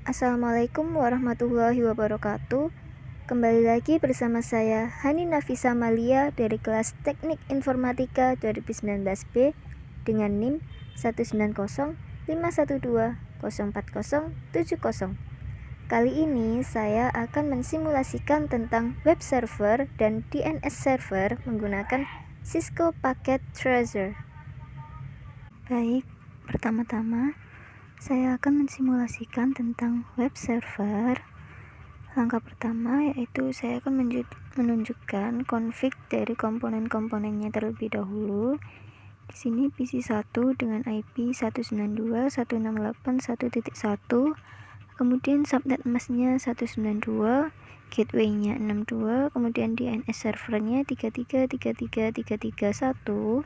Assalamualaikum warahmatullahi wabarakatuh. Kembali lagi bersama saya Hani Nafisa Malia dari kelas Teknik Informatika 2019B dengan NIM 19051204070. Kali ini saya akan mensimulasikan tentang web server dan DNS server menggunakan Cisco Packet Tracer. Baik, pertama-tama saya akan mensimulasikan tentang web server. Langkah pertama yaitu saya akan menunjukkan config dari komponen-komponennya terlebih dahulu. Di sini PC1 dengan IP 192.168.1.1, kemudian subnet masknya 192, gateway-nya 62, kemudian DNS servernya 33.33.33.1.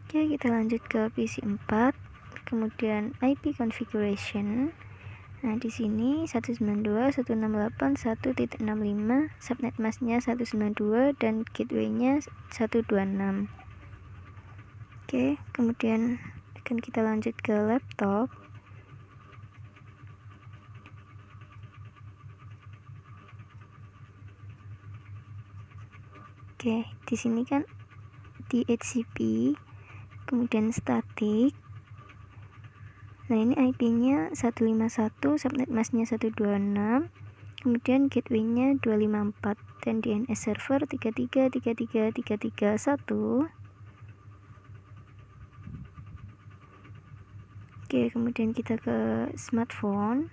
Oke, kita lanjut ke PC4. Kemudian IP configuration. Nah, di sini 192.168.1.65, subnet masknya 192 dan gateway-nya 126. Oke, kemudian akan kita lanjut ke laptop. Oke, di sini kan DHCP, kemudian static. Nah, ini IP-nya 151, subnet masknya 126, kemudian gateway-nya 254 dan DNS server 33.33.33.1. Oke, kemudian kita ke smartphone.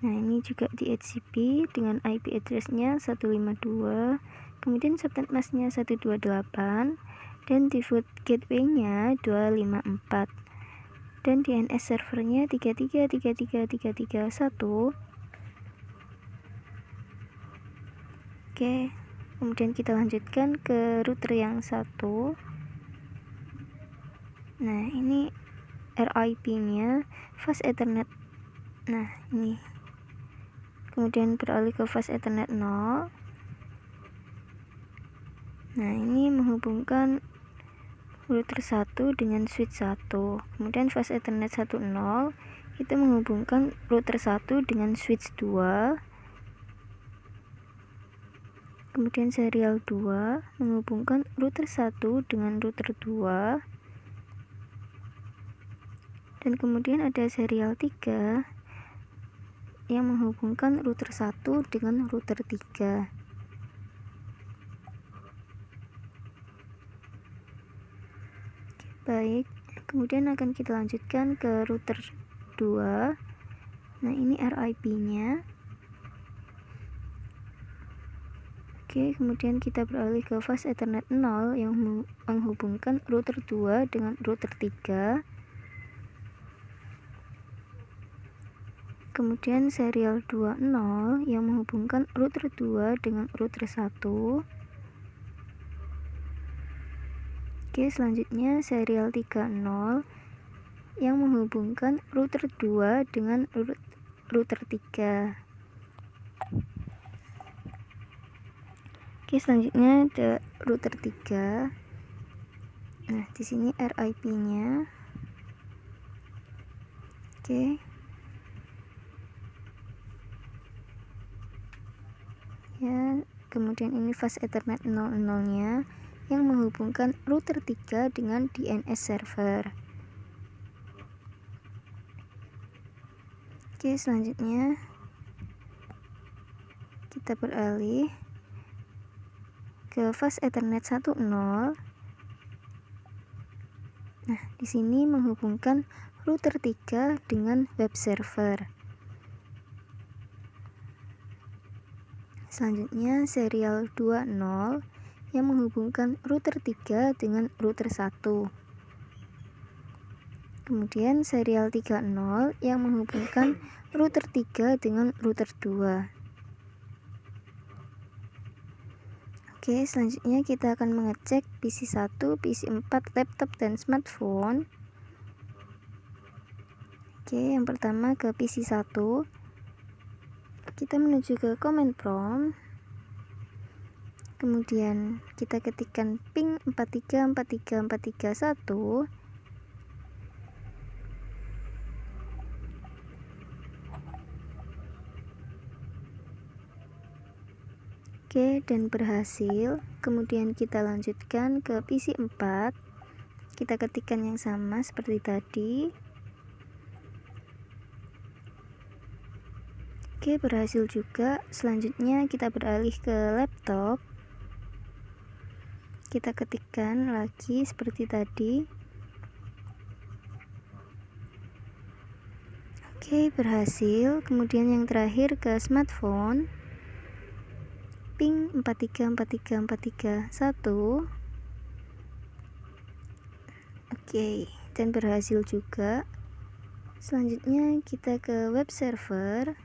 Nah, ini juga DHCP dengan IP address-nya 152, kemudian subnet masknya 128 dan default gateway-nya 254. Dan DNS servernya 33.33.33.1. Oke, kemudian kita lanjutkan ke router yang satu. Nah, ini RIP-nya fast ethernet. Nah, ini kemudian beralih ke fast ethernet 0. Nah, ini menghubungkan router 1 dengan switch 1. Kemudian fast ethernet 10 itu menghubungkan router 1 dengan switch 2. Kemudian serial 2 menghubungkan router 1 dengan router 2. Dan kemudian ada serial 3 yang menghubungkan router 1 dengan router 3. Baik, kemudian akan kita lanjutkan ke router 2. Nah, ini RIP-nya. Oke, kemudian kita beralih ke fast ethernet 0 yang menghubungkan router 2 dengan router 3. Kemudian serial 20 yang menghubungkan router 2 dengan router 1. Oke, selanjutnya serial 30 yang menghubungkan router 2 dengan router 3. Oke, selanjutnya ada router 3. Nah, di sini RIP-nya. Oke. Ya, kemudian ini fast ethernet 00-nya yang menghubungkan router 3 dengan DNS server. Oke, selanjutnya kita beralih ke fast ethernet 10. Nah, di sini menghubungkan router 3 dengan web server. Selanjutnya serial 20 yang menghubungkan router 3 dengan router 1. Kemudian serial 30 yang menghubungkan router 3 dengan router 2. Oke, selanjutnya kita akan mengecek PC1, PC4, laptop, dan smartphone. Oke, yang pertama ke PC1. Kita menuju ke command prompt. Kemudian kita ketikkan ping 434341. Oke, dan berhasil. Kemudian kita lanjutkan ke PC 4. Kita ketikkan yang sama seperti tadi. Oke, berhasil juga. Selanjutnya kita beralih ke laptop. Kita ketikkan lagi seperti tadi. Oke, berhasil. Kemudian yang terakhir ke smartphone. Ping 43434341. Oke, dan berhasil juga. Selanjutnya kita ke web server.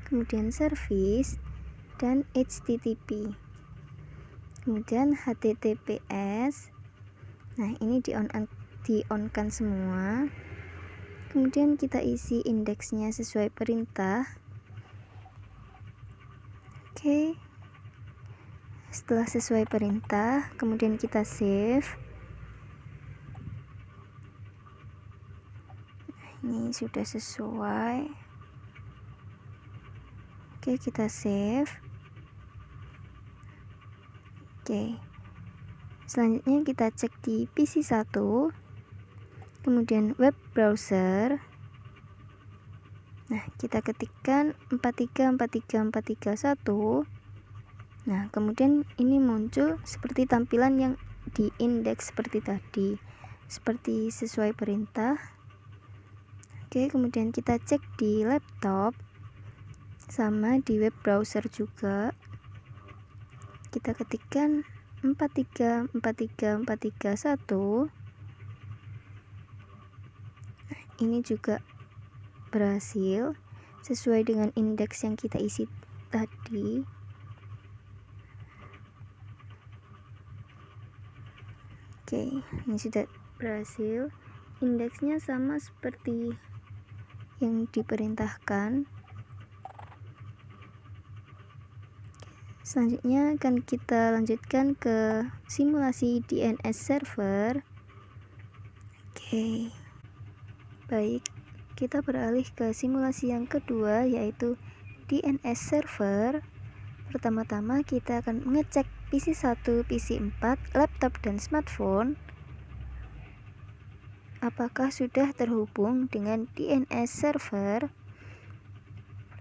Kemudian service dan HTTP. Kemudian HTTPS. Nah, ini di-on-kan semua. Kemudian kita isi indeksnya sesuai perintah. Oke. Setelah sesuai perintah, kemudian kita save. Ini sudah sesuai. Oke, kita save. Oke. Selanjutnya kita cek di PC 1. Kemudian web browser. Nah, kita ketikkan 4343431. Nah, kemudian ini muncul seperti tampilan yang di indeks seperti tadi, seperti sesuai perintah. Oke, kemudian kita cek di laptop, sama di web browser juga. Kita ketikkan 4343431. Nah, ini juga berhasil sesuai dengan indeks yang kita isi tadi. Oke, ini sudah berhasil. Indeksnya sama seperti yang diperintahkan. Selanjutnya akan kita lanjutkan ke simulasi DNS server. Oke, baik, kita beralih ke simulasi yang kedua, yaitu DNS server. Pertama-tama kita akan mengecek PC 1, PC 4, laptop dan smartphone apakah sudah terhubung dengan DNS server.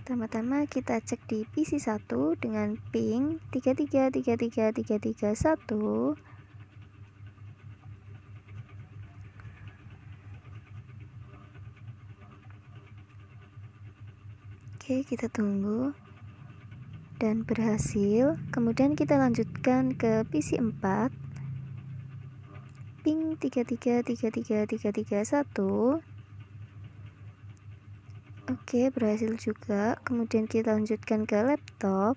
Pertama-tama kita cek di PC 1 dengan ping 33333331. Oke, kita tunggu. Dan berhasil. Kemudian kita lanjutkan ke PC 4. Ping 33333331. Oke, berhasil juga. Kemudian kita lanjutkan ke laptop.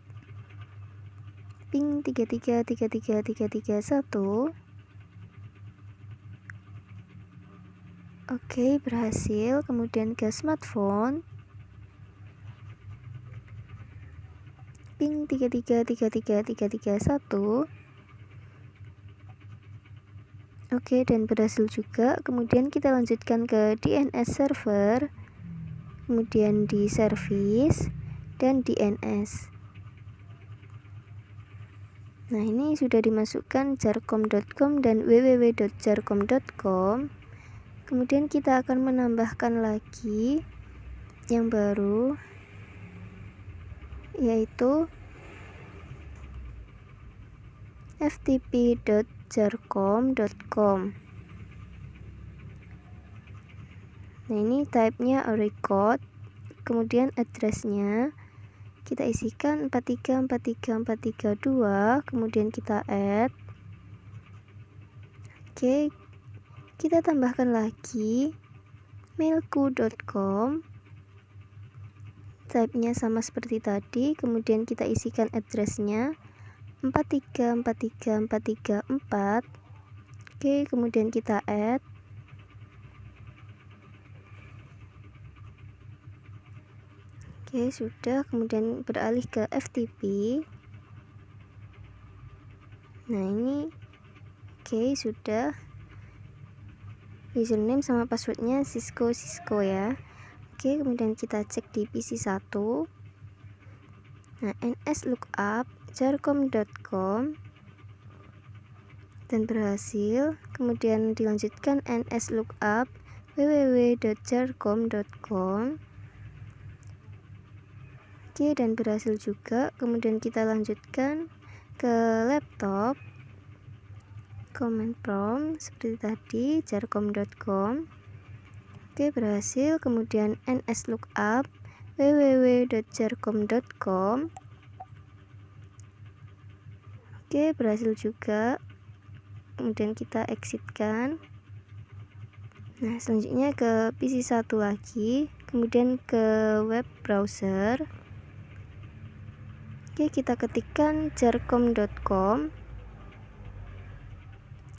Ping 33333331. Oke, berhasil. Kemudian ke smartphone. Ping 33333331. Oke, dan berhasil juga. Kemudian kita lanjutkan ke DNS server. Kemudian di service dan DNS. Nah, ini sudah dimasukkan jarcom.com dan www.jarcom.com. Kemudian kita akan menambahkan lagi yang baru, yaitu ftp.jarcom.com. Nah, ini type-nya record. Kemudian address-nya kita isikan 4343432. Kemudian kita add. Oke, kita tambahkan lagi mailku.com. Type-nya sama seperti tadi. Kemudian kita isikan address-nya 4343434. Oke, kemudian kita add. Oke, sudah. Kemudian beralih ke FTP. Nah, ini oke, sudah. Username sama passwordnya Cisco ya. Oke, kemudian kita cek di PC1. Nah, nslookup jarcom.com dan berhasil. Kemudian dilanjutkan nslookup www.jarcom.com. Oke, dan berhasil juga. Kemudian kita lanjutkan ke laptop, command prompt seperti tadi, jarcom.com. Oke, berhasil. Kemudian nslookup www.jarcom.com. Oke, berhasil juga. Kemudian kita exitkan. Nah, selanjutnya ke PC1 lagi, kemudian ke web browser. Oke, kita ketikkan jarcom.com.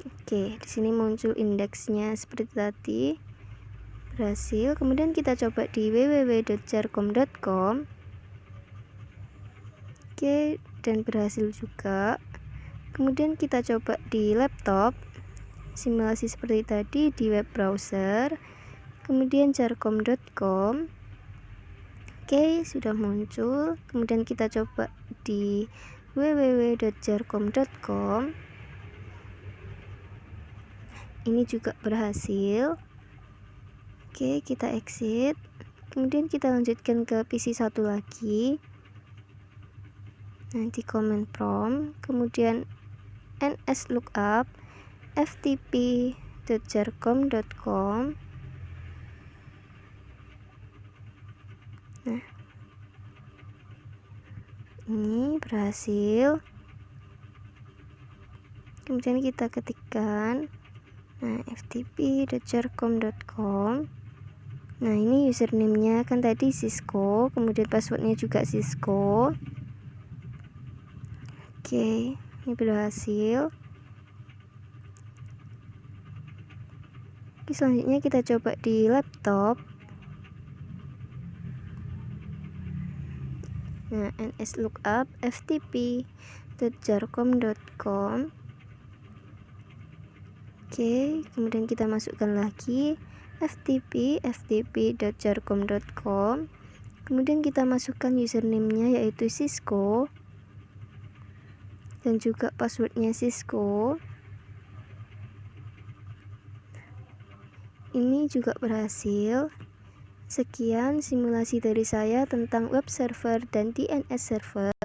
Oke, di sini muncul indeksnya seperti tadi. Berhasil. Kemudian kita coba di www.jarcom.com. Oke, dan berhasil juga. Kemudian kita coba di laptop, simulasi seperti tadi di web browser, kemudian jarcom.com. Oke, sudah muncul. Kemudian kita coba di www.jarcom.com. Ini juga berhasil. Oke, kita exit. Kemudian kita lanjutkan ke PC1 lagi. Nanti command prompt, kemudian nslookup ftp.jarcom.com. Nah, ini berhasil. Kemudian kita ketikkan ftp.jarcom.com. Nah, ini username-nya kan tadi Cisco, kemudian passwordnya juga Cisco. Oke, ini berhasil. Oke, selanjutnya kita coba di laptop. Nah, nslookup ftp.jarcom.com. Oke, kemudian kita masukkan lagi ftp.jarcom.com. Kemudian kita masukkan username-nya yaitu Cisco dan juga passwordnya Cisco. Ini juga berhasil. Sekian simulasi dari saya tentang web server dan DNS server.